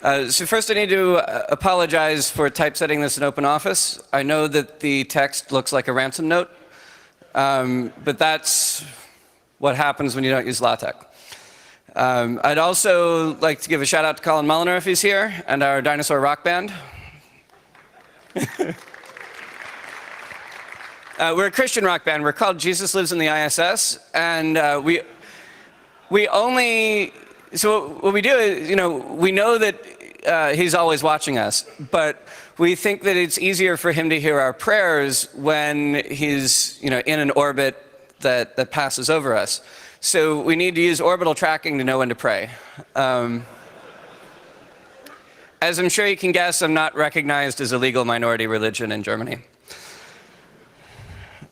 So first I need to apologize for typesetting this in OpenOffice. I know that the text looks like a ransom note, but that's what happens when you don't use LaTeX. I'd also like to give a shout out to Colin Mulliner if he's here, and our dinosaur rock band. We're a Christian rock band. We're called Jesus Lives in the ISS, and so what we do is, we know that he's always watching us, but we think that it's easier for him to hear our prayers when he's, in an orbit that passes over us. So we need to use orbital tracking to know when to pray. As I'm sure you can guess, I'm not recognized as a legal minority religion in Germany.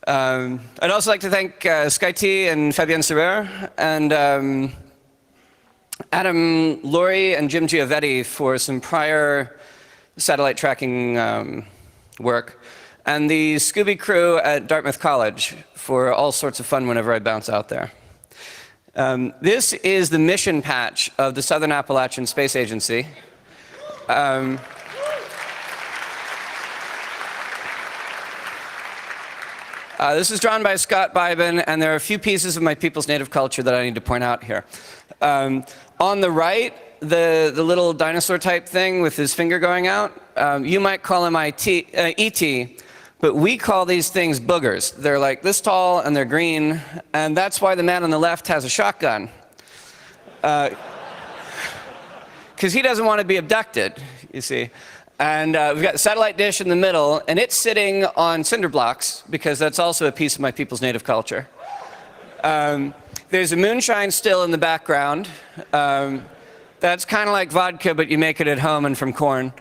I'd also like to thank SkyT and Fabienne Serrer and Adam Laurie and Jim Giovetti for some prior satellite tracking work, and the Scooby crew at Dartmouth College for all sorts of fun whenever I bounce out there. This is the mission patch of the Southern Appalachian Space Agency. This is drawn by Scott Bybin, and there are a few pieces of my people's native culture that I need to point out here. On the right, the little dinosaur type thing with his finger going out, you might call him E.T., but we call these things boogers. They're like this tall and they're green, and that's why the man on the left has a shotgun. Because he doesn't want to be abducted, you see. And we've got the satellite dish in the middle, and it's sitting on cinder blocks, because that's also a piece of my people's native culture. There's a moonshine still in the background. That's kind of like vodka, but you make it at home and from corn.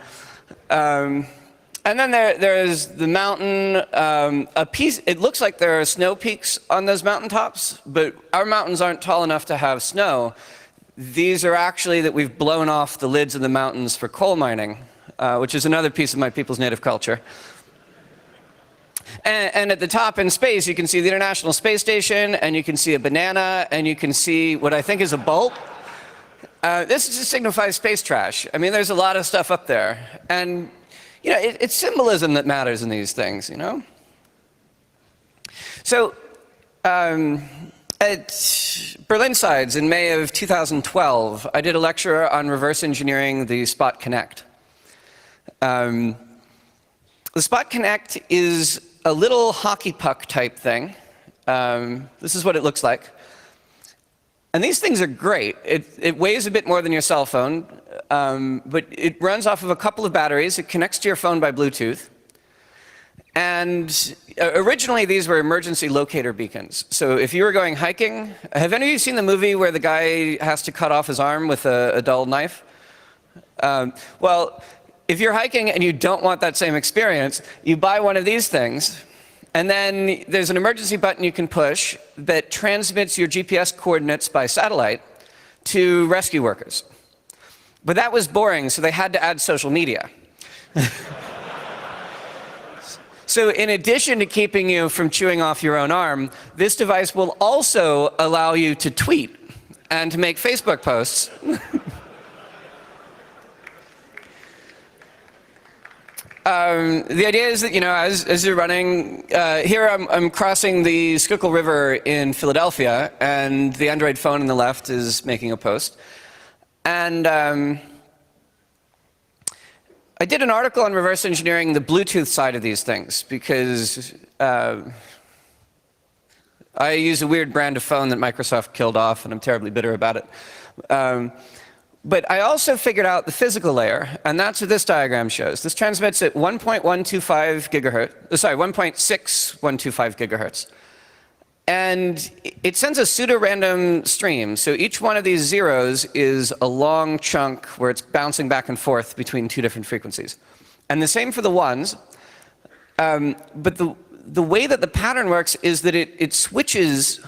And then there's the mountain, it looks like there are snow peaks on those mountaintops, but our mountains aren't tall enough to have snow. These are actually that we've blown off the lids of the mountains for coal mining, which is another piece of my people's native culture. And at the top in space, you can see the International Space Station, and you can see a banana, and you can see what I think is a bolt. This just signifies space trash. I mean, there's a lot of stuff up there. And, it's symbolism that matters in these things, So, at Berlin Sides in May of 2012, I did a lecture on reverse engineering the Spot Connect. The Spot Connect is a little hockey puck type thing. This is what it looks like. And these things are great. It weighs a bit more than your cell phone, but it runs off of a couple of batteries. It connects to your phone by Bluetooth. And originally, these were emergency locator beacons. So if you were going hiking, have any of you seen the movie where the guy has to cut off his arm with a dull knife? Well, if you're hiking and you don't want that same experience, you buy one of these things, and then there's an emergency button you can push that transmits your GPS coordinates by satellite to rescue workers. But that was boring, so they had to add social media. So in addition to keeping you from chewing off your own arm, this device will also allow you to tweet and to make Facebook posts. The idea is that, as you're running, here I'm crossing the Schuylkill River in Philadelphia, and the Android phone on the left is making a post. And I did an article on reverse engineering the Bluetooth side of these things, because I use a weird brand of phone that Microsoft killed off, and I'm terribly bitter about it. But I also figured out the physical layer, and that's what this diagram shows. This transmits at 1.125 gigahertz, sorry, 1.6125 gigahertz. And it sends a pseudo-random stream. So each one of these zeros is a long chunk where it's bouncing back and forth between two different frequencies. And the same for the ones. But the way that the pattern works is that it switches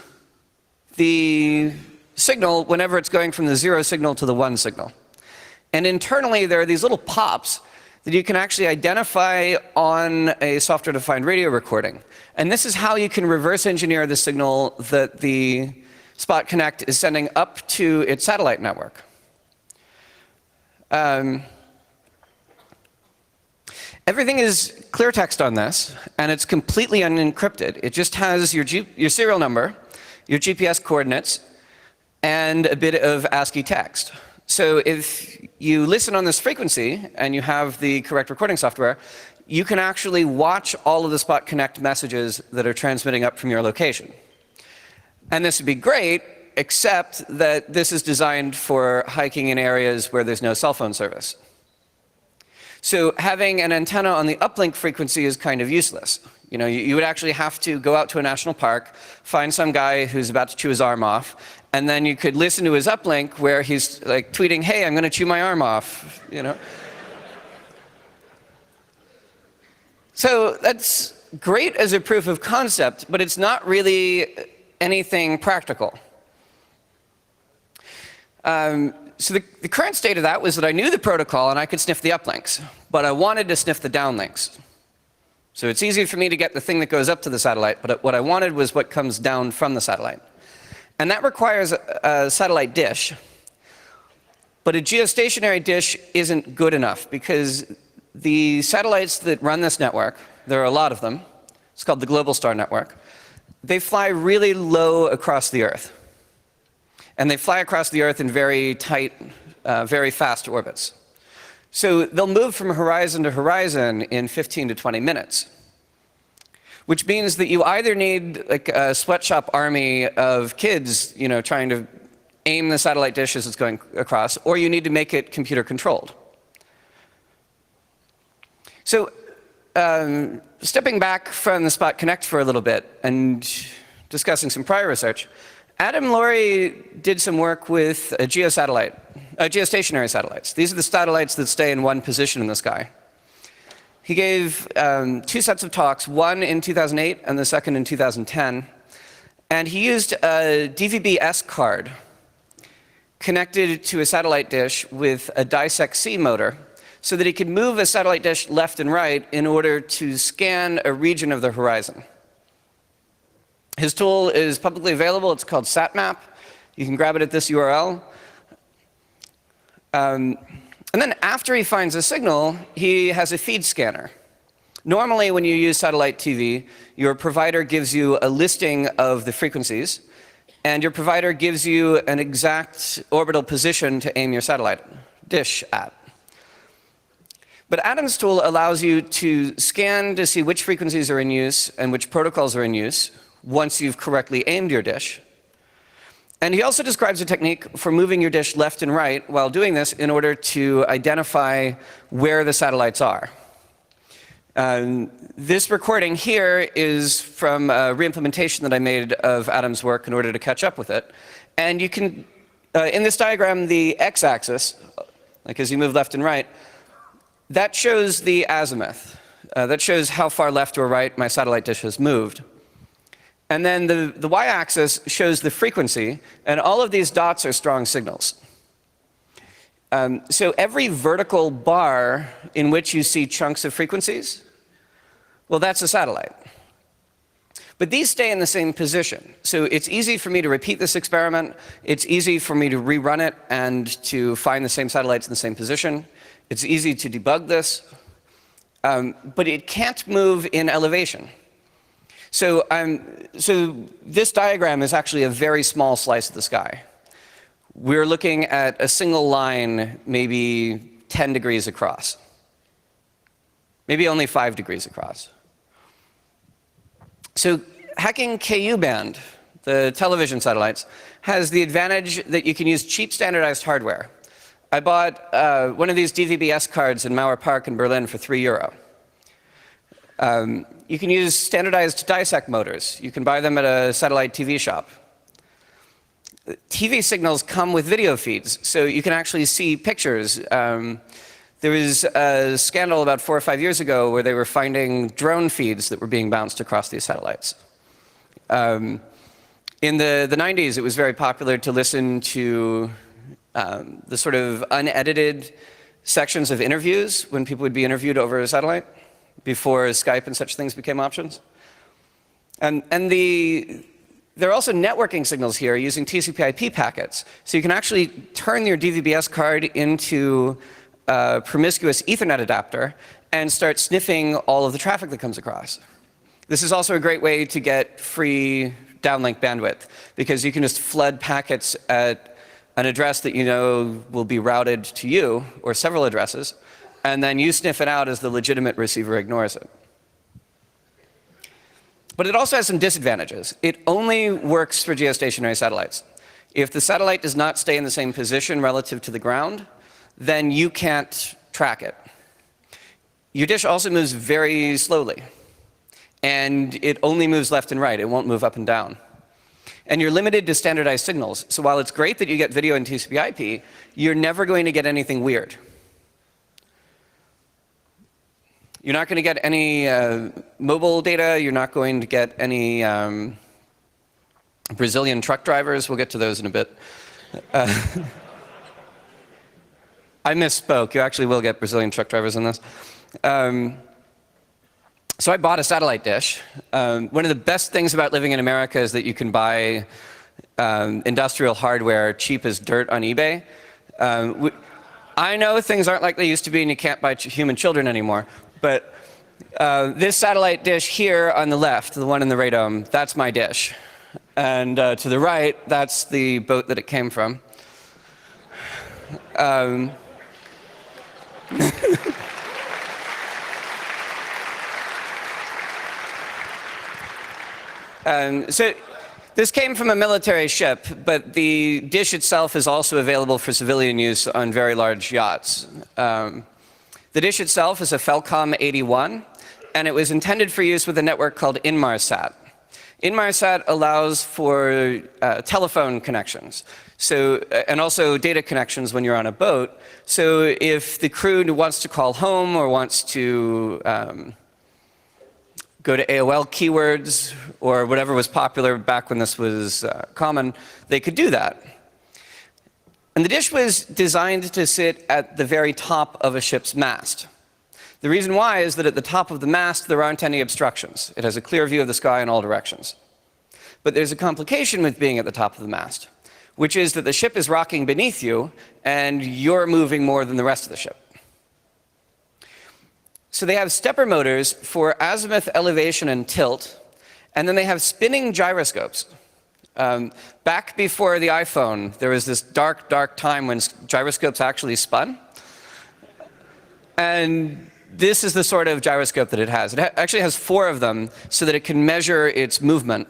the signal whenever it's going from the 0 signal to the 1 signal. And internally, there are these little pops that you can actually identify on a software-defined radio recording. And this is how you can reverse engineer the signal that the Spot Connect is sending up to its satellite network. Everything is clear text on this, and it's completely unencrypted. It just has your serial number, your GPS coordinates, and a bit of ASCII text. So if you listen on this frequency and you have the correct recording software, you can actually watch all of the Spot Connect messages that are transmitting up from your location. And this would be great, except that this is designed for hiking in areas where there's no cell phone service. So having an antenna on the uplink frequency is kind of useless. You know, you would actually have to go out to a national park, find some guy who's about to chew his arm off, and then you could listen to his uplink where he's like tweeting, "Hey, I'm going to chew my arm off," you know. So that's great as a proof of concept, but it's not really anything practical. So the current state of that was that I knew the protocol and I could sniff the uplinks, but I wanted to sniff the downlinks. So it's easy for me to get the thing that goes up to the satellite, but what I wanted was what comes down from the satellite. And that requires a satellite dish. But a geostationary dish isn't good enough, because the satellites that run this network, there are a lot of them, it's called the Global Star Network, they fly really low across the Earth. And they fly across the Earth in very tight, very fast orbits. So they'll move from horizon to horizon in 15 to 20 minutes, which means that you either need like a sweatshop army of kids, you know, trying to aim the satellite dish as it's going across, or you need to make it computer controlled. So stepping back from the Spot Connect for a little bit and discussing some prior research, Adam Laurie did some work with a geostationary satellites. These are the satellites that stay in one position in the sky. He gave 2 sets of talks, one in 2008 and the second in 2010. And he used a DVB-S card connected to a satellite dish with a dissect-C motor so that he could move a satellite dish left and right in order to scan a region of the horizon. His tool is publicly available. It's called SatMap. You can grab it at this URL. And then after he finds a signal, he has a feed scanner. Normally, when you use satellite TV, your provider gives you a listing of the frequencies, and your provider gives you an exact orbital position to aim your satellite dish at. But Adam's tool allows you to scan to see which frequencies are in use and which protocols are in use once you've correctly aimed your dish. And he also describes a technique for moving your dish left and right while doing this in order to identify where the satellites are. This recording here is from a reimplementation that I made of Adam's work in order to catch up with it. And you can, in this diagram, the x-axis, like as you move left and right, that shows the azimuth. That shows how far left or right my satellite dish has moved. And then the y-axis shows the frequency, and all of these dots are strong signals. So every vertical bar in which you see chunks of frequencies, well, that's a satellite. But these stay in the same position. So it's easy for me to repeat this experiment. It's easy for me to rerun it and to find the same satellites in the same position. It's easy to debug this. But it can't move in elevation. So this diagram is actually a very small slice of the sky. We're looking at a single line, maybe 10 degrees across. Maybe only 5 degrees across. So hacking KU band, the television satellites, has the advantage that you can use cheap standardized hardware. I bought one of these DVB-S cards in Mauer Park in Berlin for €3. You can use standardized dissect motors. You can buy them at a satellite TV shop. TV signals come with video feeds, so you can actually see pictures. There was a scandal about 4 or 5 years ago where they were finding drone feeds that were being bounced across these satellites. In the 90s, it was very popular to listen to the sort of unedited sections of interviews when people would be interviewed over a satellite, before Skype and such things became options. And there are also networking signals here using TCP/IP packets. So you can actually turn your DVB-S card into promiscuous Ethernet adapter and start sniffing all of the traffic that comes across. This is also a great way to get free downlink bandwidth, because you can just flood packets at an address that you know will be routed to you, or several addresses, and then you sniff it out as the legitimate receiver ignores it. But it also has some disadvantages. It only works for geostationary satellites. If the satellite does not stay in the same position relative to the ground, then you can't track it. Your dish also moves very slowly, and it only moves left and right. It won't move up and down. And you're limited to standardized signals. So while it's great that you get video and TCP/IP, you're never going to get anything weird. You're not going to get any mobile data. You're not going to get any Brazilian truck drivers. We'll get to those in a bit. I misspoke. You actually will get Brazilian truck drivers in this. So I bought a satellite dish. One of the best things about living in America is that you can buy industrial hardware cheap as dirt on eBay. I know things aren't like they used to be, and you can't buy human children anymore. But this satellite dish here on the left, the one in the radome, that's my dish. And to the right, that's the boat that it came from. So this came from a military ship, but the dish itself is also available for civilian use on very large yachts. The dish itself is a Felcom 81, and it was intended for use with a network called Inmarsat. Inmarsat allows for telephone connections, and also data connections when you're on a boat. So if the crew wants to call home or wants to go to AOL keywords or whatever was popular back when this was common, they could do that. And the dish was designed to sit at the very top of a ship's mast. The reason why is that at the top of the mast, there aren't any obstructions. It has a clear view of the sky in all directions. But there's a complication with being at the top of the mast, which is that the ship is rocking beneath you, and you're moving more than the rest of the ship. So they have stepper motors for azimuth, elevation, and tilt, and then they have spinning gyroscopes. Back before the iPhone, there was this dark, dark time when gyroscopes actually spun. And this is the sort of gyroscope that it has. It actually has 4 of them so that it can measure its movement.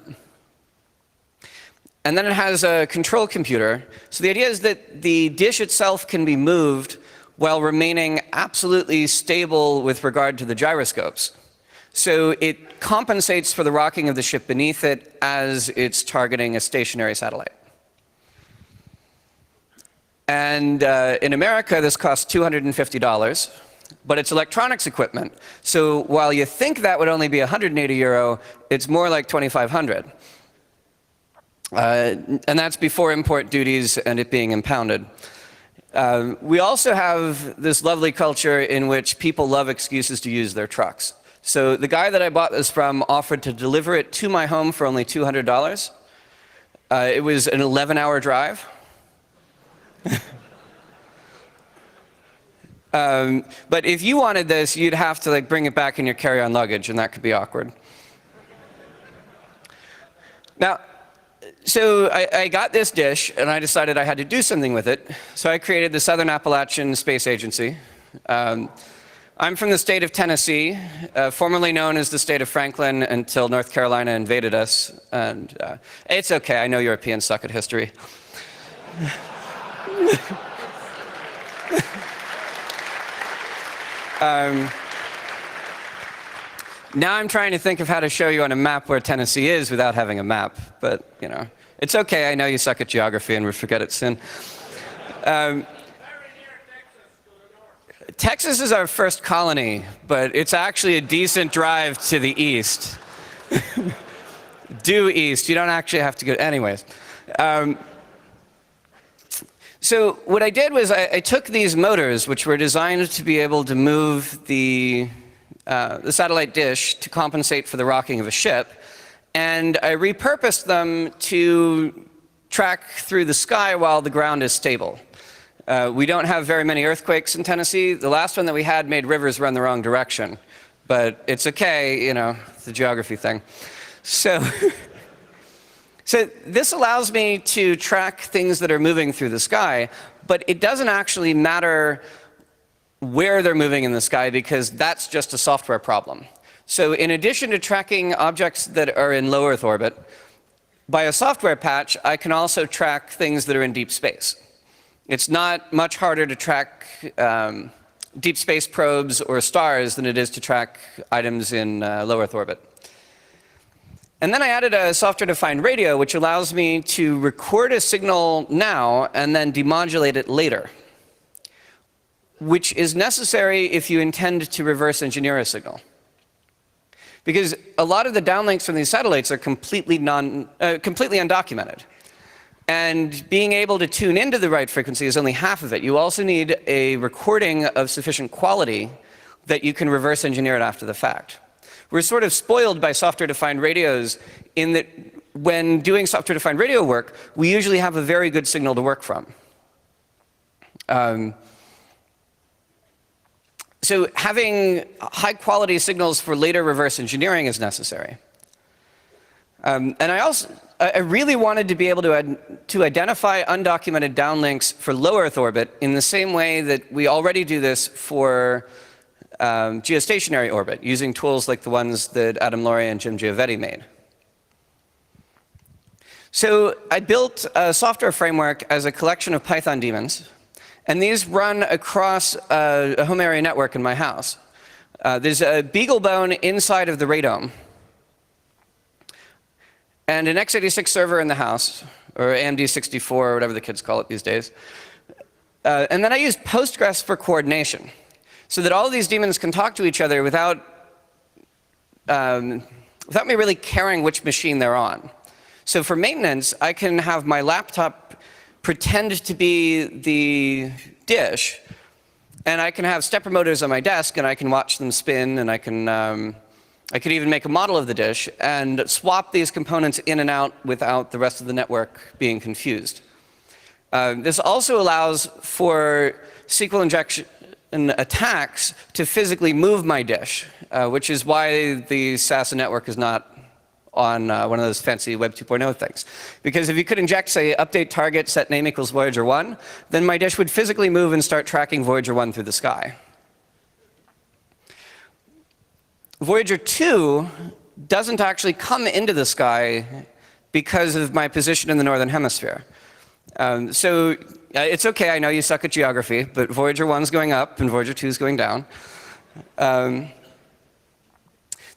And then it has a control computer. So the idea is that the dish itself can be moved while remaining absolutely stable with regard to the gyroscopes. So it compensates for the rocking of the ship beneath it as it's targeting a stationary satellite. And in America, this costs $250, but it's electronics equipment. So while you think that would only be 180 euro, it's more like 2,500. And that's before import duties and it being impounded. We also have this lovely culture in which people love excuses to use their trucks. So the guy that I bought this from offered to deliver it to my home for only $200. It was an 11-hour drive. But if you wanted this, you'd have to bring it back in your carry-on luggage, and that could be awkward. Now, so I got this dish, and I decided I had to do something with it. So I created the Southern Appalachian Space Agency. I'm from the state of Tennessee, formerly known as the state of Franklin until North Carolina invaded us. And it's okay, I know Europeans suck at history. Now I'm trying to think of how to show you on a map where Tennessee is without having a map. But, you know, it's okay, I know you suck at geography and we'll forget it soon. Texas is our first colony, but it's actually a decent drive to the east. Due east. You don't actually have to go. Anyways. So what I did was I took these motors, which were designed to be able to move the satellite dish to compensate for the rocking of a ship, and I repurposed them to track through the sky while the ground is stable. We don't have very many earthquakes in Tennessee. The last one that we had made rivers run the wrong direction. But it's okay, you know, it's a geography thing. So, so this allows me to track things that are moving through the sky, but it doesn't actually matter where they're moving in the sky because that's just a software problem. So in addition to tracking objects that are in low Earth orbit, by a software patch, I can also track things that are in deep space. It's not much harder to track deep space probes or stars than it is to track items in low Earth orbit. And then I added a software-defined radio, which allows me to record a signal now and then demodulate it later, which is necessary if you intend to reverse engineer a signal. Because a lot of the downlinks from these satellites are completely undocumented. And being able to tune into the right frequency is only half of it. You also need a recording of sufficient quality that you can reverse engineer it after the fact. We're sort of spoiled by software-defined radios in that when doing software-defined radio work, we usually have a very good signal to work from. So having high-quality signals for later reverse engineering is necessary. And I really wanted to be able to identify undocumented downlinks for low Earth orbit in the same way that we already do this for geostationary orbit, using tools like the ones that Adam Laurie and Jim Giovetti made. So I built a software framework as a collection of Python daemons, and these run across a home area network in my house. There's a BeagleBone inside of the radome, and an x86 server in the house, or AMD 64, or whatever the kids call it these days. And then I use Postgres for coordination, so that all of these daemons can talk to each other without me really caring which machine they're on. So for maintenance, I can have my laptop pretend to be the dish, and I can have stepper motors on my desk, and I can watch them spin, and I could even make a model of the dish and swap these components in and out without the rest of the network being confused. This also allows for SQL injection attacks to physically move my dish, which is why the SASA network is not on one of those fancy Web 2.0 things. Because if you could inject, say, update target set name equals Voyager 1, then my dish would physically move and start tracking Voyager 1 through the sky. Voyager 2 doesn't actually come into the sky because of my position in the northern hemisphere. So it's okay, I know you suck at geography, but Voyager 1's going up and Voyager 2's going down.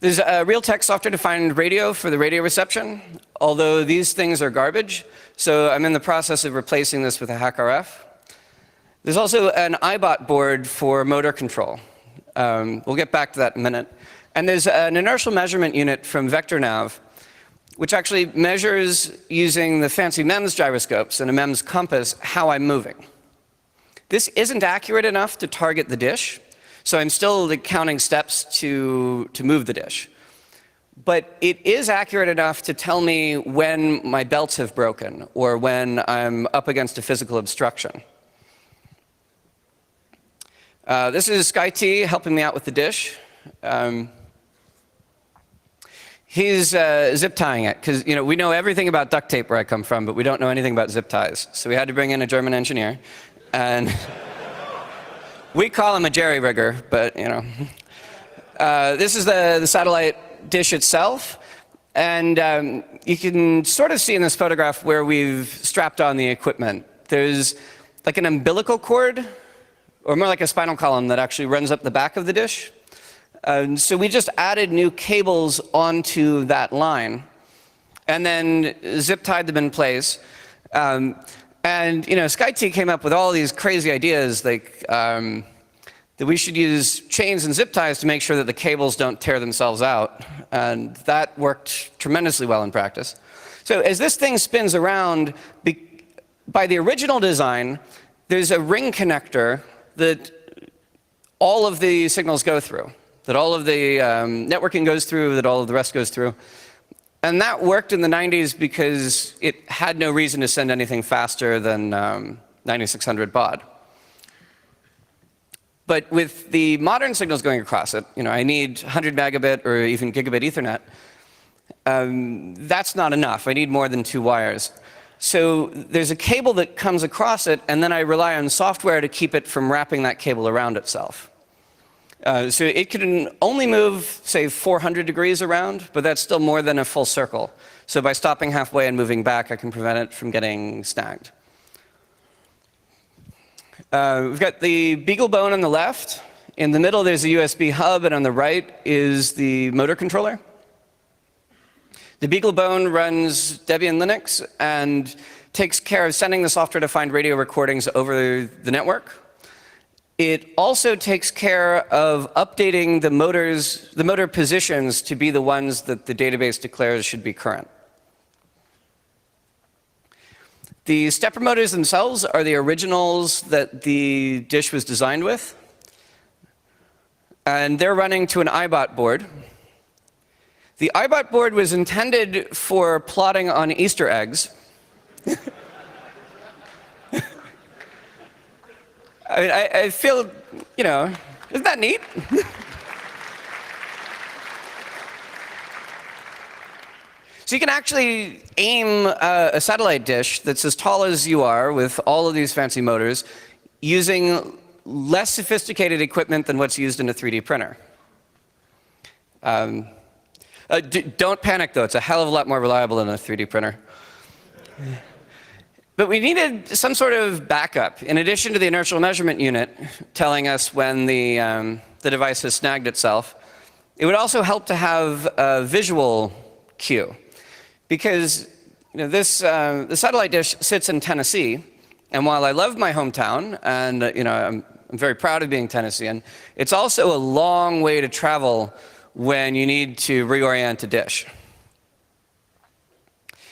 There's a Realtek software-defined radio for the radio reception, although these things are garbage, so I'm in the process of replacing this with a HackRF. There's also an iBot board for motor control. We'll get back to that in a minute. And there's an inertial measurement unit from VectorNav, which actually measures, using the fancy MEMS gyroscopes and a MEMS compass, how I'm moving. This isn't accurate enough to target the dish, so I'm still counting steps to move the dish. But it is accurate enough to tell me when my belts have broken or when I'm up against a physical obstruction. This is SkyT helping me out with the dish. He's zip tying it, because we know everything about duct tape where I come from, but we don't know anything about zip ties. So we had to bring in a German engineer, and we call him a jerry-rigger, but this is the satellite dish itself, and you can sort of see in this photograph where we've strapped on the equipment. There's like an umbilical cord, or more like a spinal column that actually runs up the back of the dish. So we just added new cables onto that line and then zip tied them in place. And SkyT came up with all these crazy ideas, like that we should use chains and zip ties to make sure that the cables don't tear themselves out. And that worked tremendously well in practice. So as this thing spins around, by the original design, there's a ring connector that all of the signals go through, that all of the networking goes through, that all of the rest goes through. And that worked in the 90s because it had no reason to send anything faster than 9600 baud. But with the modern signals going across it, I need 100 megabit or even gigabit Ethernet. That's not enough. I need more than 2 wires. So there's a cable that comes across it, and then I rely on software to keep it from wrapping that cable around itself. So it can only move, say, 400 degrees around, but that's still more than a full circle. So by stopping halfway and moving back, I can prevent it from getting snagged. We've got the Beagle bone on the left. In the middle, there's a USB hub, and on the right is the motor controller. The Beagle bone runs Debian Linux and takes care of sending the software-defined radio recordings over the network. It also takes care of updating the motor positions to be the ones that the database declares should be current. The stepper motors themselves are the originals that the dish was designed with. And they're running to an iBot board. The iBot board was intended for plotting on Easter eggs. I feel, isn't that neat? So you can actually aim a satellite dish that's as tall as you are with all of these fancy motors using less sophisticated equipment than what's used in a 3D printer. Don't panic, though. It's a hell of a lot more reliable than a 3D printer. But we needed some sort of backup. In addition to the inertial measurement unit telling us when the device has snagged itself, it would also help to have a visual cue. Because the satellite dish sits in Tennessee, and while I love my hometown, and I'm very proud of being Tennessean, it's also a long way to travel when you need to reorient a dish.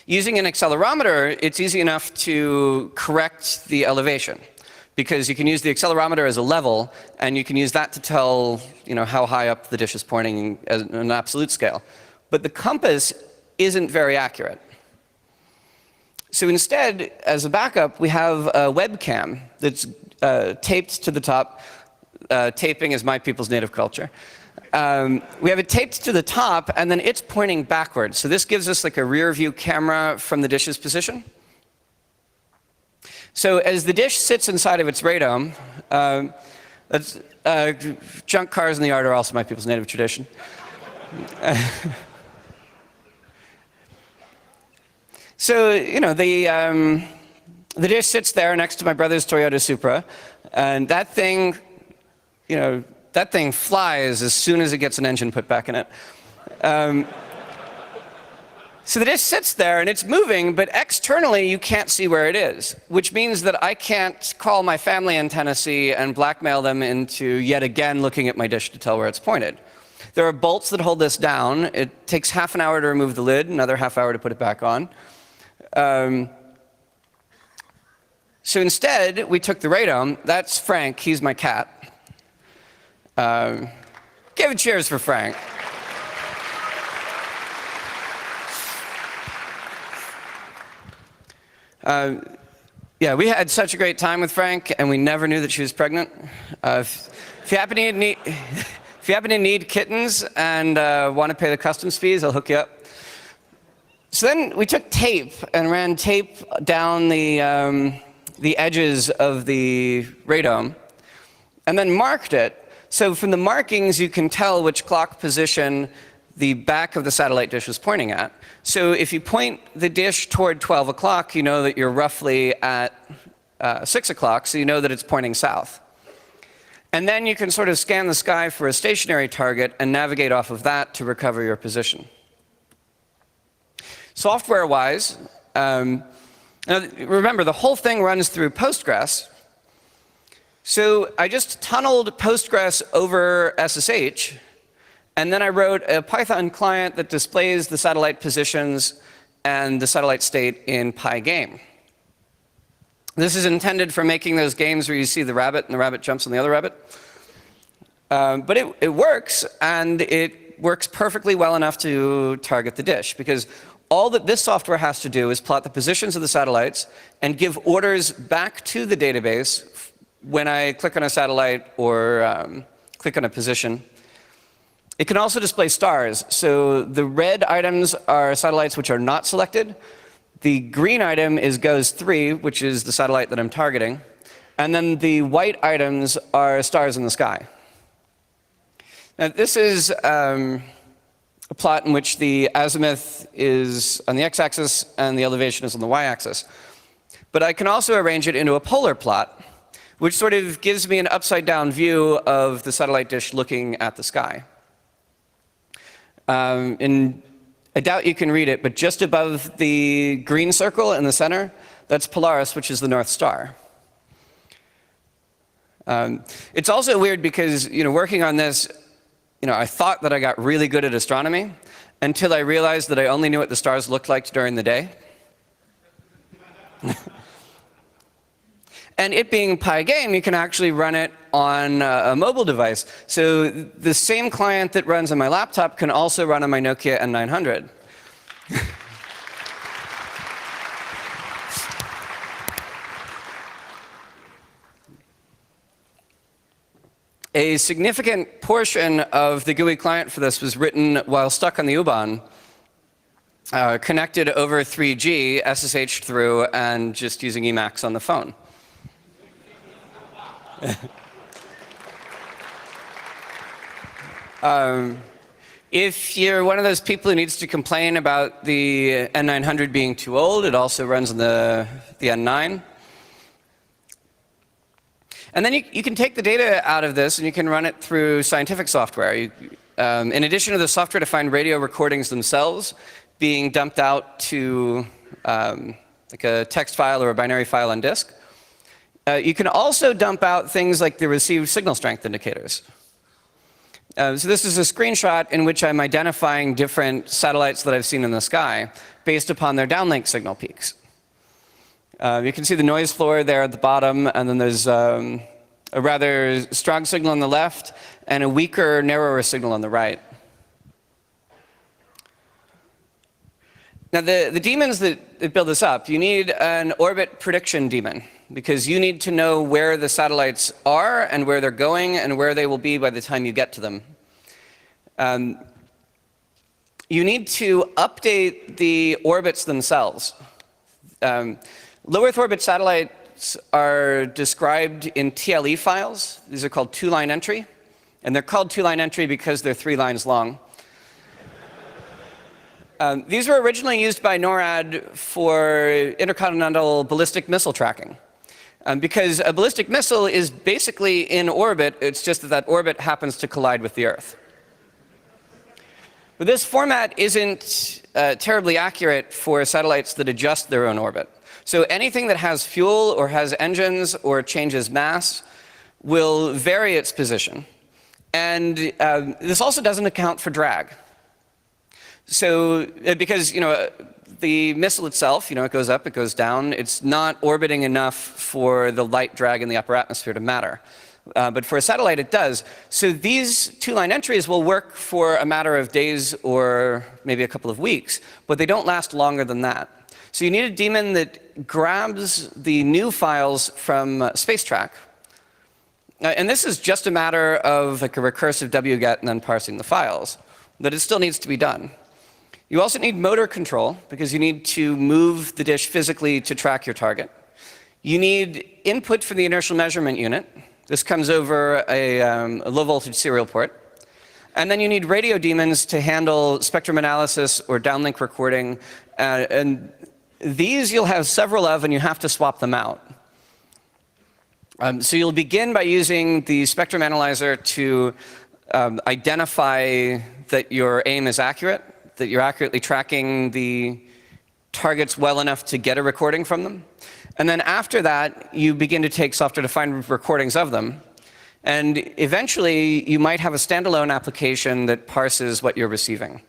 Using an accelerometer, it's easy enough to correct the elevation, because you can use the accelerometer as a level, and you can use that to tell how high up the dish is pointing as an absolute scale. But the compass isn't very accurate. So instead, as a backup, we have a webcam that's taped to the top. Taping is my people's native culture. We have it taped to the top, and then it's pointing backwards. So this gives us like a rear view camera from the dish's position. So as the dish sits inside of its radome, junk cars in the yard are also my people's native tradition. So, the dish sits there next to my brother's Toyota Supra, and that thing, that thing flies as soon as it gets an engine put back in it. So the dish sits there, and it's moving, but externally, you can't see where it is, which means that I can't call my family in Tennessee and blackmail them into yet again looking at my dish to tell where it's pointed. There are bolts that hold this down. It takes half an hour to remove the lid, another half hour to put it back on. So instead, we took the radome. That's Frank. He's my cat. Give a cheers for Frank. Yeah, we had such a great time with Frank, and we never knew that she was pregnant. If you happen to need kittens and want to pay the customs fees, I'll hook you up. So then we took tape and ran tape down the edges of the radome, and then marked it. So from the markings, you can tell which clock position the back of the satellite dish is pointing at. So if you point the dish toward 12 o'clock, you know that you're roughly at 6 o'clock, so you know that it's pointing south. And then you can sort of scan the sky for a stationary target and navigate off of that to recover your position. Software-wise, now remember, the whole thing runs through Postgres. So I just tunneled Postgres over SSH, and then I wrote a Python client that displays the satellite positions and the satellite state in Pygame. This is intended for making those games where you see the rabbit and the rabbit jumps on the other rabbit. But it works, and it works perfectly well enough to target the dish, because all that this software has to do is plot the positions of the satellites and give orders back to the database when I click on a satellite or click on a position. It can also display stars. So the red items are satellites which are not selected. The green item is GOES 3, which is the satellite that I'm targeting. And then the white items are stars in the sky. Now, this is a plot in which the azimuth is on the x-axis and the elevation is on the y-axis. But I can also arrange it into a polar plot, which sort of gives me an upside-down view of the satellite dish looking at the sky. And I doubt you can read it, but just above the green circle in the center, that's Polaris, which is the North Star. It's also weird because, working on this, I thought that I got really good at astronomy until I realized that I only knew what the stars looked like during the day. And it being Pygame, you can actually run it on a mobile device. So the same client that runs on my laptop can also run on my Nokia N900. A significant portion of the GUI client for this was written while stuck on the U-Bahn, connected over 3G, SSH through, and just using Emacs on the phone. If you're one of those people who needs to complain about the N900 being too old, it also runs on the N9. And then you can take the data out of this and you can run it through scientific software. In addition to the software-defined radio recordings themselves being dumped out to like a text file or a binary file on disk, you can also dump out things like the received signal strength indicators. So this is a screenshot in which I'm identifying different satellites that I've seen in the sky based upon their downlink signal peaks. You can see the noise floor there at the bottom, and then there's a rather strong signal on the left and a weaker, narrower signal on the right. Now, the daemons that build this up, you need an orbit prediction daemon, because you need to know where the satellites are and where they're going and where they will be by the time you get to them. You need to update the orbits themselves. Low Earth orbit satellites are described in TLE files. These are called two-line entry. And they're called two-line entry because they're 3 lines long. These were originally used by NORAD for intercontinental ballistic missile tracking. Because a ballistic missile is basically in orbit, it's just that that orbit happens to collide with the Earth. But this format isn't terribly accurate for satellites that adjust their own orbit. So anything that has fuel or has engines or changes mass will vary its position. And this also doesn't account for drag. So because the missile itself, it goes up, it goes down. It's not orbiting enough for the light drag in the upper atmosphere to matter. But for a satellite, it does. So these two-line entries will work for a matter of days or maybe a couple of weeks, but they don't last longer than that. So you need a daemon that grabs the new files from SpaceTrack. And this is just a matter of like a recursive wget and then parsing the files, but it still needs to be done. You also need motor control, because you need to move the dish physically to track your target. You need input from the inertial measurement unit. This comes over a low-voltage serial port. And then you need radio daemons to handle spectrum analysis or downlink recording. And these you'll have several of, and you have to swap them out. So you'll begin by using the spectrum analyzer to identify that your aim is accurate, that you're accurately tracking the targets well enough to get a recording from them. And then after that, you begin to take software-defined recordings of them. And eventually, you might have a standalone application that parses what you're receiving,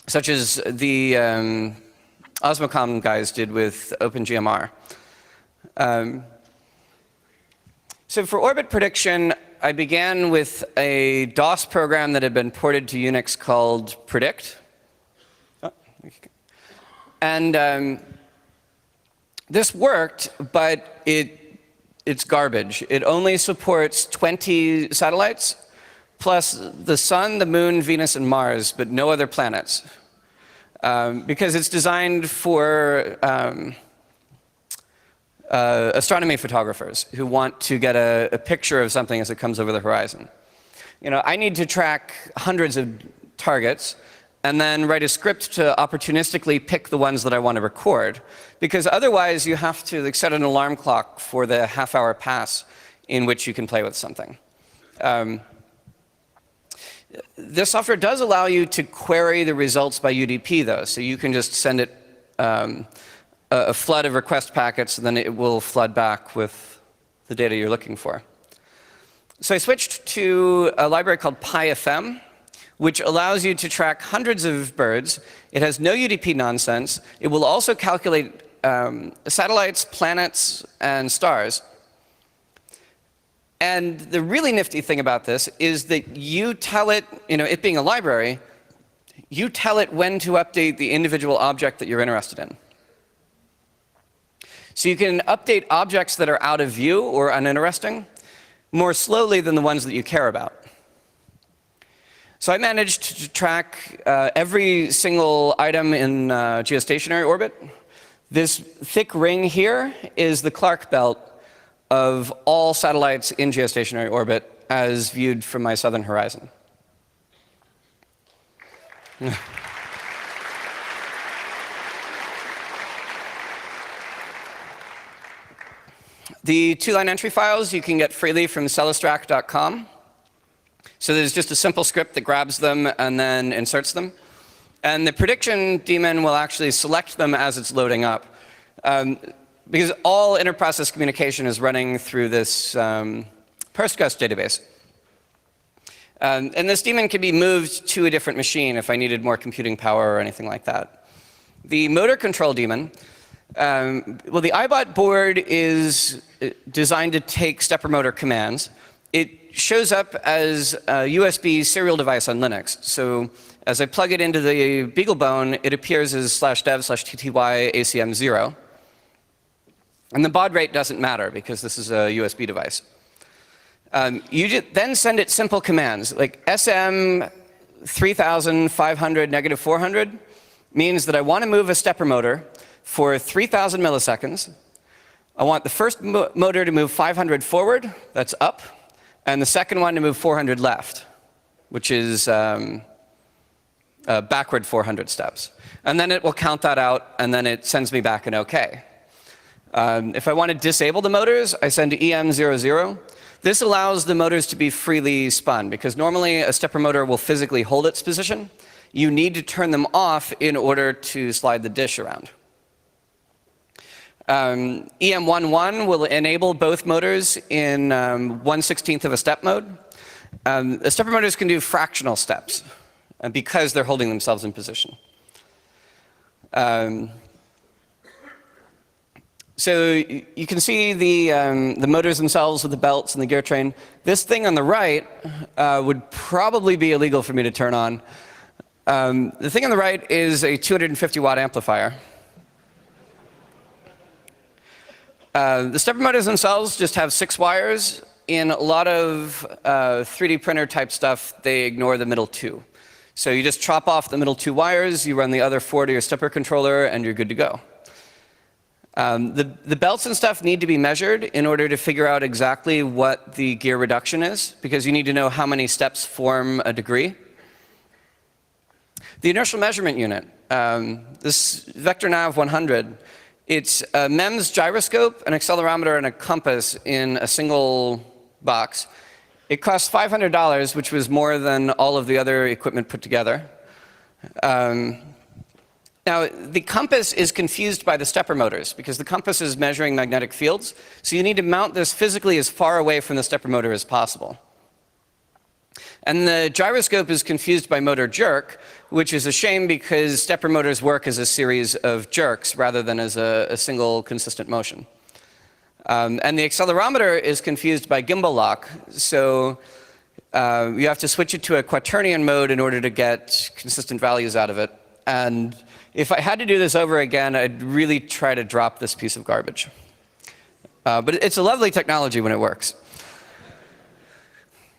such as the Osmocom guys did with OpenGMR. So for orbit prediction, I began with a DOS program that had been ported to Unix called Predict. And this worked, but it it's garbage. It only supports 20 satellites, plus the Sun, the Moon, Venus, and Mars, but no other planets. Because it's designed for astronomy photographers who want to get a picture of something as it comes over the horizon. I need to track hundreds of targets and then write a script to opportunistically pick the ones that I want to record. Because otherwise, you have to set an alarm clock for the half-hour pass in which you can play with something. This software does allow you to query the results by UDP, though. So you can just send it a flood of request packets, and then it will flood back with the data you're looking for. So I switched to a library called PyFM, which allows you to track hundreds of birds. It has no UDP nonsense. It will also calculate satellites, planets, and stars. And the really nifty thing about this is that you tell it, it being a library, you tell it when to update the individual object that you're interested in. So you can update objects that are out of view or uninteresting more slowly than the ones that you care about. So I managed to track every single item in geostationary orbit. This thick ring here is the Clark belt of all satellites in geostationary orbit as viewed from my southern horizon. The two-line entry files you can get freely from celistrack.com. So there's just a simple script that grabs them and then inserts them. And the prediction daemon will actually select them as it's loading up. Because all inter-process communication is running through this Postgres database. And this daemon can be moved to a different machine if I needed more computing power or anything like that. The motor control daemon, well, the iBot board is designed to take stepper motor commands. It shows up as a USB serial device on Linux. So as I plug it into the BeagleBone, it appears as /dev/tty ACM0. And the baud rate doesn't matter because this is a USB device. You then send it simple commands, like SM 3500 -400 means that I want to move a stepper motor for 3,000 milliseconds. I want the first motor to move 500 forward, that's up, and the second one to move 400 left, which is backward 400 steps. And then it will count that out, and then it sends me back an OK. If I want to disable the motors, I send to EM00. This allows the motors to be freely spun, because normally a stepper motor will physically hold its position. You need to turn them off in order to slide the dish around. EM11 will enable both motors in 1/16 of a step mode. The stepper motors can do fractional steps because they're holding themselves in position. So you can see the motors themselves with the belts and the gear train. This thing on the right would probably be illegal for me to turn on. The thing on the right is a 250-watt amplifier. The stepper motors themselves just have 6 wires. In a lot of 3D printer type stuff, they ignore the middle 2. So you just chop off the middle 2 wires, you run the other 4 to your stepper controller, and you're good to go. The belts and stuff need to be measured in order to figure out exactly what the gear reduction is, because you need to know how many steps form a degree. The inertial measurement unit, this Vector Nav 100, it's a MEMS gyroscope, an accelerometer, and a compass in a single box. It costs $500, which was more than all of the other equipment put together. Now, the compass is confused by the stepper motors, because the compass is measuring magnetic fields. So you need to mount this physically as far away from the stepper motor as possible. And the gyroscope is confused by motor jerk, which is a shame because stepper motors work as a series of jerks rather than as a single consistent motion. And the accelerometer is confused by gimbal lock. So you have to switch it to a quaternion mode in order to get consistent values out of it. And if I had to do this over again, I'd really try to drop this piece of garbage. But it's a lovely technology when it works.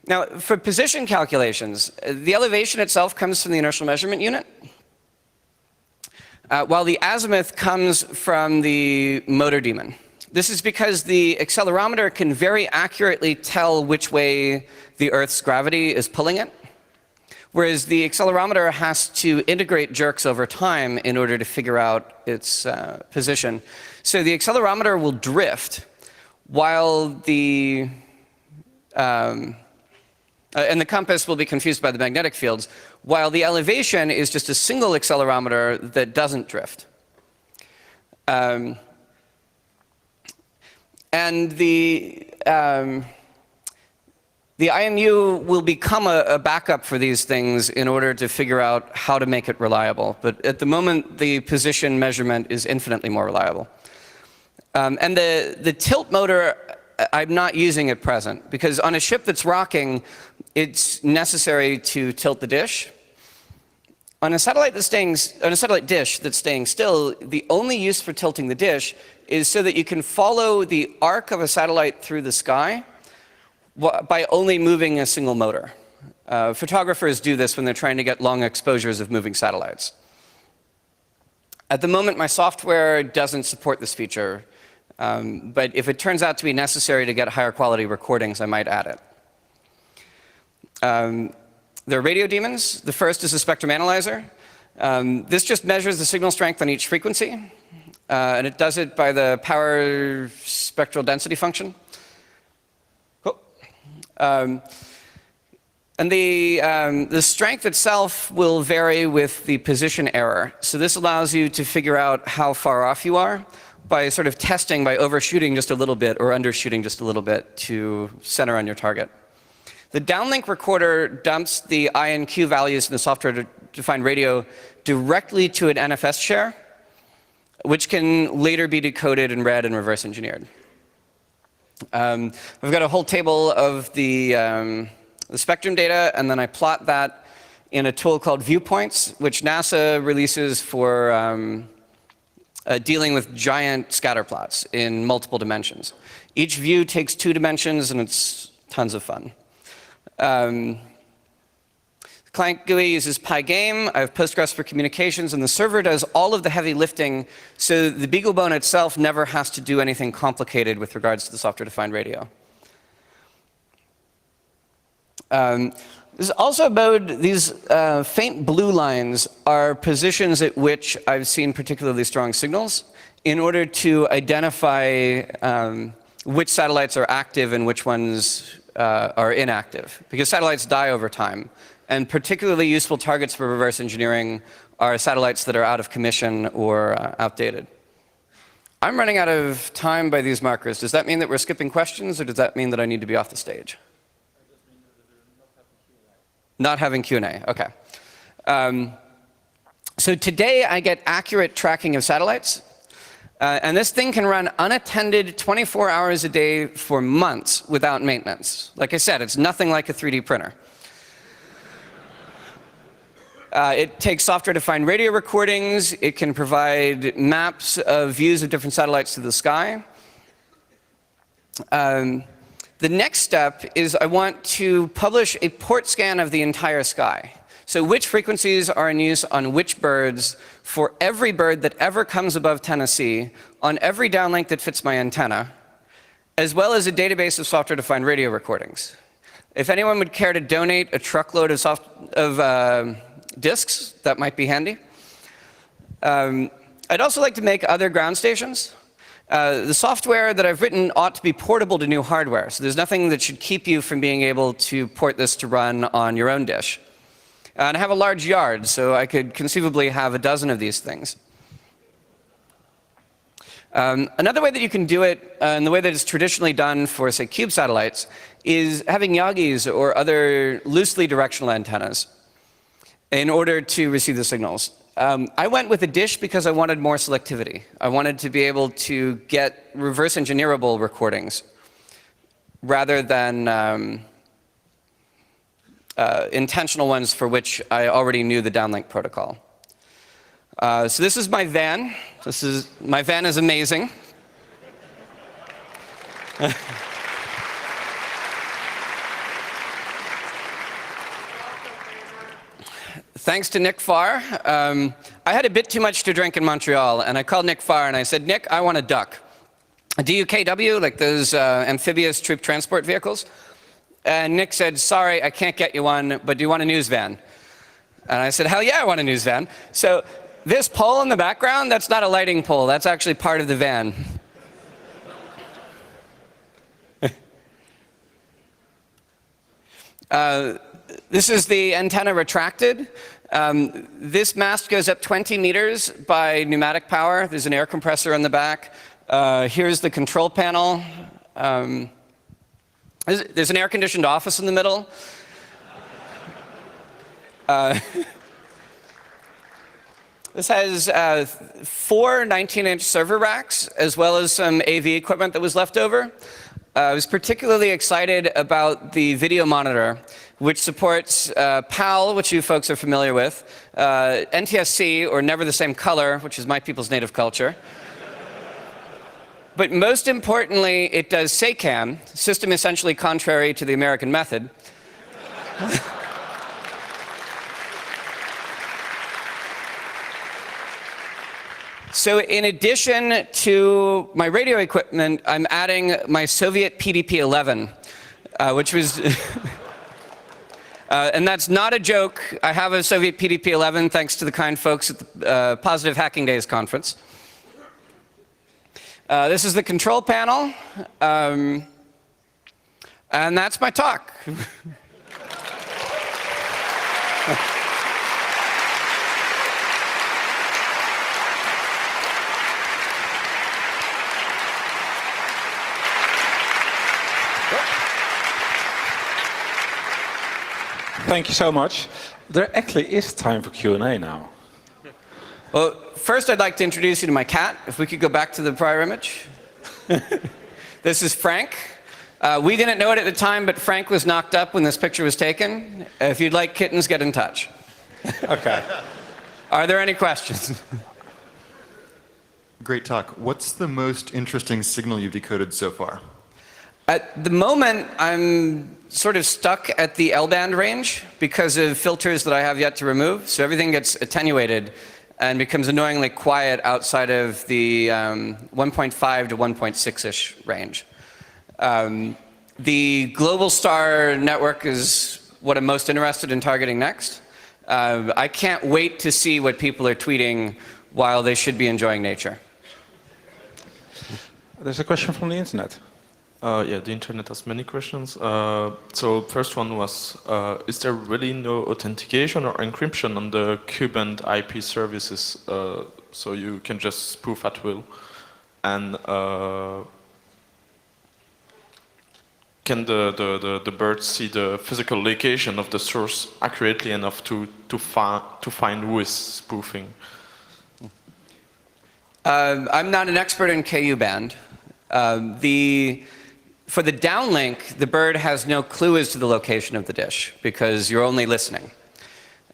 Now, for position calculations, the elevation itself comes from the inertial measurement unit, while the azimuth comes from the motor daemon. This is because the accelerometer can very accurately tell which way the Earth's gravity is pulling it, whereas the accelerometer has to integrate jerks over time in order to figure out its position. So the accelerometer will drift while the and the compass will be confused by the magnetic fields, while the elevation is just a single accelerometer that doesn't drift. And the IMU will become a backup for these things in order to figure out how to make it reliable. But at the moment, the position measurement is infinitely more reliable. And the tilt motor, I'm not using at present, because on a ship that's rocking, it's necessary to tilt the dish. On a satellite dish that's staying still, the only use for tilting the dish is so that you can follow the arc of a satellite through the sky by only moving a single motor. Photographers do this when they're trying to get long exposures of moving satellites. At the moment, my software doesn't support this feature, but if it turns out to be necessary to get higher quality recordings, I might add it. There are radio daemons. The first is a spectrum analyzer. This just measures the signal strength on each frequency, and it does it by the power spectral density function. Cool. And the strength itself will vary with the position error. So this allows you to figure out how far off you are by sort of testing by overshooting just a little bit or undershooting just a little bit to center on your target. The downlink recorder dumps the I and Q values in the software-defined radio directly to an NFS share, which can later be decoded and read and reverse engineered. I've got a whole table of the spectrum data, and then I plot that in a tool called Viewpoints, which NASA releases for dealing with giant scatter plots in multiple dimensions. Each view takes 2 dimensions, and it's tons of fun. Client GUI uses Pygame. I have Postgres for communications, and the server does all of the heavy lifting, so the BeagleBone itself never has to do anything complicated with regards to the software-defined radio. This is also about these faint blue lines are positions at which I've seen particularly strong signals in order to identify which satellites are active and which ones are inactive, because satellites die over time. And particularly useful targets for reverse engineering are satellites that are out of commission or outdated. I'm running out of time by these markers. Does that mean that we're skipping questions, or does that mean that I need to be off the stage? Not having Q&A, OK. So today I get accurate tracking of satellites. And this thing can run unattended 24 hours a day for months without maintenance. Like I said, it's nothing like a 3D printer. It takes software-defined radio recordings. It can provide maps of views of different satellites to the sky. The next step is I want to publish a port scan of the entire sky. So which frequencies are in use on which birds for every bird that ever comes above Tennessee on every downlink that fits my antenna, as well as a database of software-defined radio recordings. If anyone would care to donate a truckload of disks, that might be handy. I'd also like to make other ground stations. The software that I've written ought to be portable to new hardware, so there's nothing that should keep you from being able to port this to run on your own dish. And I have a large yard, so I could conceivably have a dozen of these things. Another way that you can do it, and the way that it's traditionally done for, say, cube satellites, is having Yagis or other loosely directional antennas in order to receive the signals. I went with a dish because I wanted more selectivity. I wanted to be able to get reverse engineerable recordings rather than intentional ones for which I already knew the downlink protocol. So this is my van. My van is amazing. Thanks to Nick Farr. I had a bit too much to drink in Montreal, and I called Nick Farr and I said, Nick, I want a duck. A DUKW, like those amphibious troop transport vehicles. And Nick said, sorry, I can't get you one, but do you want a news van? And I said, hell yeah, I want a news van. So this pole in the background, that's not a lighting pole, that's actually part of the van. This is the antenna retracted. This mast goes up 20 meters by pneumatic power. There's an air compressor on the back. Here's the control panel. There's an air-conditioned office in the middle. This has 4 19-inch server racks, as well as some AV equipment that was left over. I was particularly excited about the video monitor, which supports PAL, which you folks are familiar with, NTSC, or Never the Same Color, which is my people's native culture. But most importantly, it does SACAM, system essentially contrary to the American method. So in addition to my radio equipment, I'm adding my Soviet PDP-11, which was... and that's not a joke. I have a Soviet PDP-11 thanks to the kind folks at the Positive Hacking Days conference. This is the control panel. And that's my talk. Thank you so much. There actually is time for Q&A now. Well, first I'd like to introduce you to my cat. If we could go back to the prior image. This is Frank. We didn't know it at the time, but Frank was knocked up when this picture was taken. If you'd like kittens, get in touch. Okay. Are there any questions? Great talk. What's the most interesting signal you've decoded so far? At the moment, I'm sort of stuck at the L-band range because of filters that I have yet to remove. So everything gets attenuated and becomes annoyingly quiet outside of the 1.5 to 1.6-ish range. The global star network is what I'm most interested in targeting next. I can't wait to see what people are tweeting while they should be enjoying nature. There's a question from the internet. Yeah, the internet has many questions. So first one was, is there really no authentication or encryption on the Q-band IP services, so you can just spoof at will? And can the birds see the physical location of the source accurately enough to find who is spoofing? I'm not an expert in KU-band. For the downlink, the bird has no clue as to the location of the dish because you're only listening.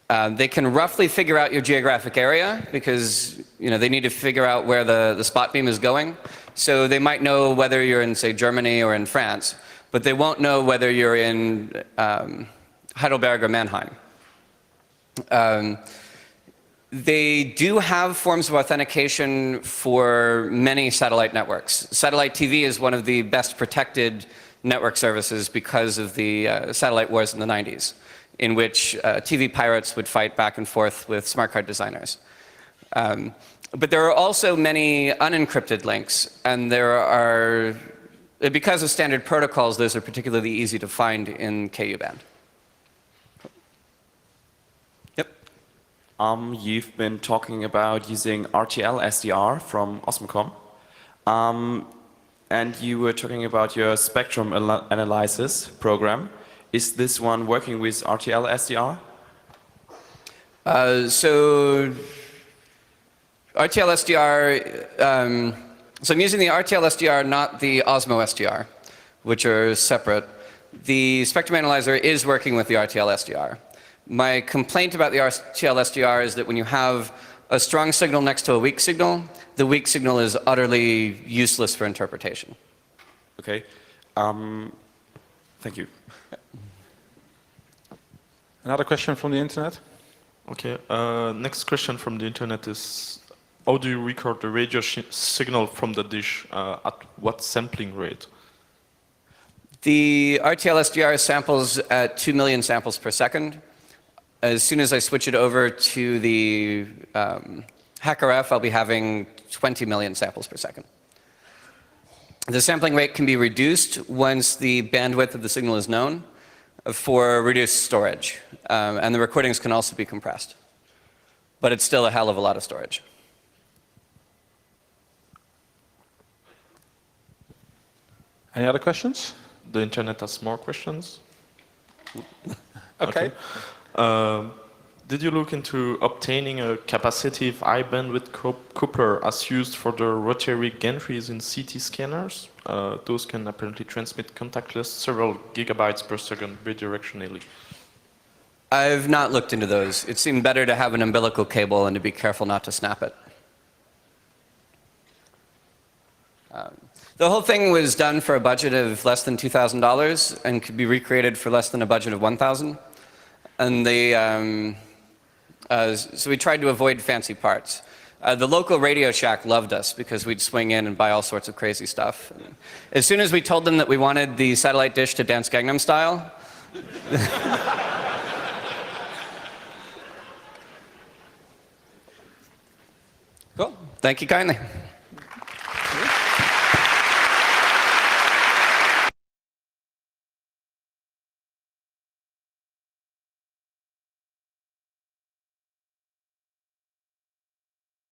They can roughly figure out your geographic area because they need to figure out where the spot beam is going. So they might know whether you're in, say, Germany or in France, but they won't know whether you're in Heidelberg or Mannheim. They do have forms of authentication for many satellite networks. Satellite TV is one of the best protected network services because of the satellite wars in the 90s, in which TV pirates would fight back and forth with smart card designers. But there are also many unencrypted links, and because of standard protocols, those are particularly easy to find in KU-band. You've been talking about using RTL SDR from Osmocom, and you were talking about your spectrum analysis program. Is this one working with RTL SDR? So RTL SDR, so I'm using the RTL SDR, not the Osmo SDR, which are separate. The spectrum analyzer is working with the RTL SDR. My complaint about the RTL SDR is that when you have a strong signal next to a weak signal, the weak signal is utterly useless for interpretation. Okay. Thank you. Another question from the internet? Okay. Next question from the internet is, how do you record the radio signal from the dish? At what sampling rate? The RTL SDR samples at 2 million samples per second. As soon as I switch it over to the HackerF, I'll be having 20 million samples per second. The sampling rate can be reduced once the bandwidth of the signal is known for reduced storage. And the recordings can also be compressed. But it's still a hell of a lot of storage. Any other questions? The internet has more questions. Okay. Did you look into obtaining a capacitive high bandwidth coupler as used for the rotary gantries in CT scanners? Those can apparently transmit contactless several gigabytes per second bidirectionally. I've not looked into those. It seemed better to have an umbilical cable and to be careful not to snap it. The whole thing was done for a budget of less than $2,000 and could be recreated for less than a budget of $1,000. And so we tried to avoid fancy parts. The local Radio Shack loved us because we'd swing in and buy all sorts of crazy stuff. And as soon as we told them that we wanted the satellite dish to dance Gangnam Style, cool. Thank you kindly.